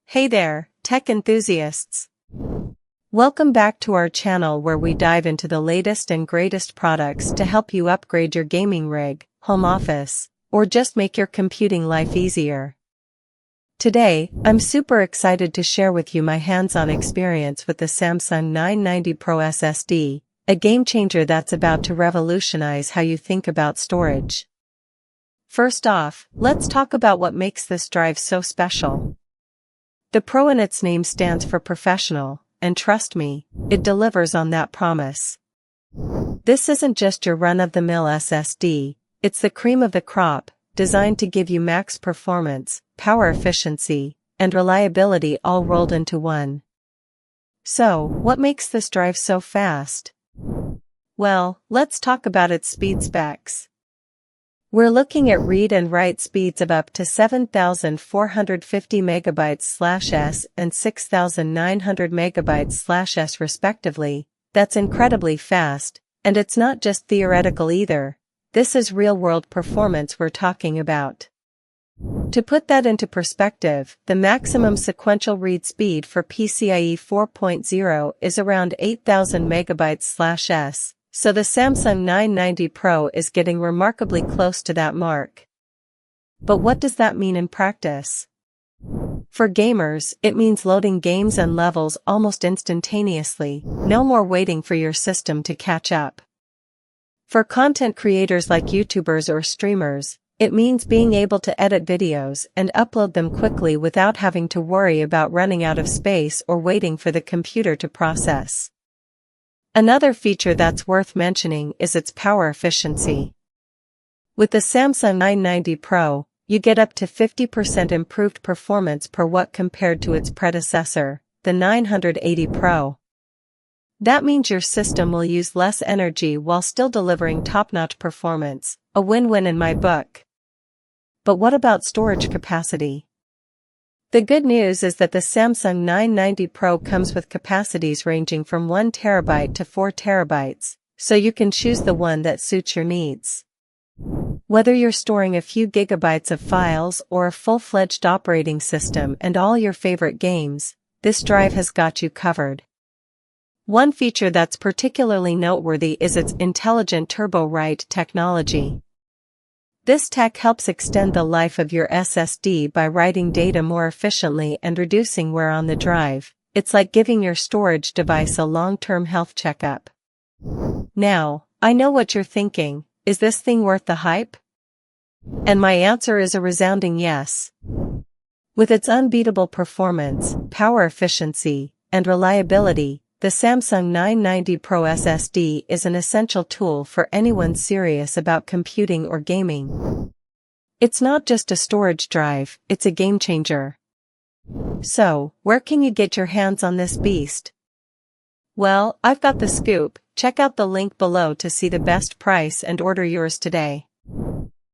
Hey there, tech enthusiasts! Welcome back to our channel where we dive into the latest and greatest products to help you upgrade your gaming rig, home office, or just make your computing life easier. Today, I'm super excited to share with you my hands-on experience with the Samsung 990 PRO SSD, a game-changer that's about to revolutionize how you think about storage. First off, let's talk about what makes this drive so special. The Pro in its name stands for professional, and trust me, it delivers on that promise. This isn't just your run-of-the-mill SSD, it's the cream of the crop, designed to give you max performance, power efficiency, and reliability all rolled into one. So, what makes this drive so fast? Well, let's talk about its speed specs. We're looking at read and write speeds of up to 7,450 MB/s and 6,900 MB/s respectively. That's incredibly fast, and it's not just theoretical either. This is real-world performance we're talking about. To put that into perspective, the maximum sequential read speed for PCIe 4.0 is around 8,000 MB/s. So the Samsung 990 Pro is getting remarkably close to that mark. But what does that mean in practice? For gamers, it means loading games and levels almost instantaneously, no more waiting for your system to catch up. For content creators like YouTubers or streamers, it means being able to edit videos and upload them quickly without having to worry about running out of space or waiting for the computer to process. Another feature that's worth mentioning is its power efficiency. With the Samsung 990 Pro, you get up to 50% improved performance per watt compared to its predecessor, the 980 Pro. That means your system will use less energy while still delivering top-notch performance, a win-win in my book. But what about storage capacity? The good news is that the Samsung 990 Pro comes with capacities ranging from 1 TB to 4 TB, so you can choose the one that suits your needs. Whether you're storing a few gigabytes of files or a full-fledged operating system and all your favorite games, this drive has got you covered. One feature that's particularly noteworthy is its intelligent turbo-write technology. This tech helps extend the life of your SSD by writing data more efficiently and reducing wear on the drive. It's like giving your storage device a long-term health checkup. Now, I know what you're thinking, is this thing worth the hype? And my answer is a resounding yes. With its unbeatable performance, power efficiency, and reliability, the Samsung 990 Pro SSD is an essential tool for anyone serious about computing or gaming. It's not just a storage drive, it's a game changer. So, where can you get your hands on this beast? Well, I've got the scoop. Check out the link below to see the best price and order yours today.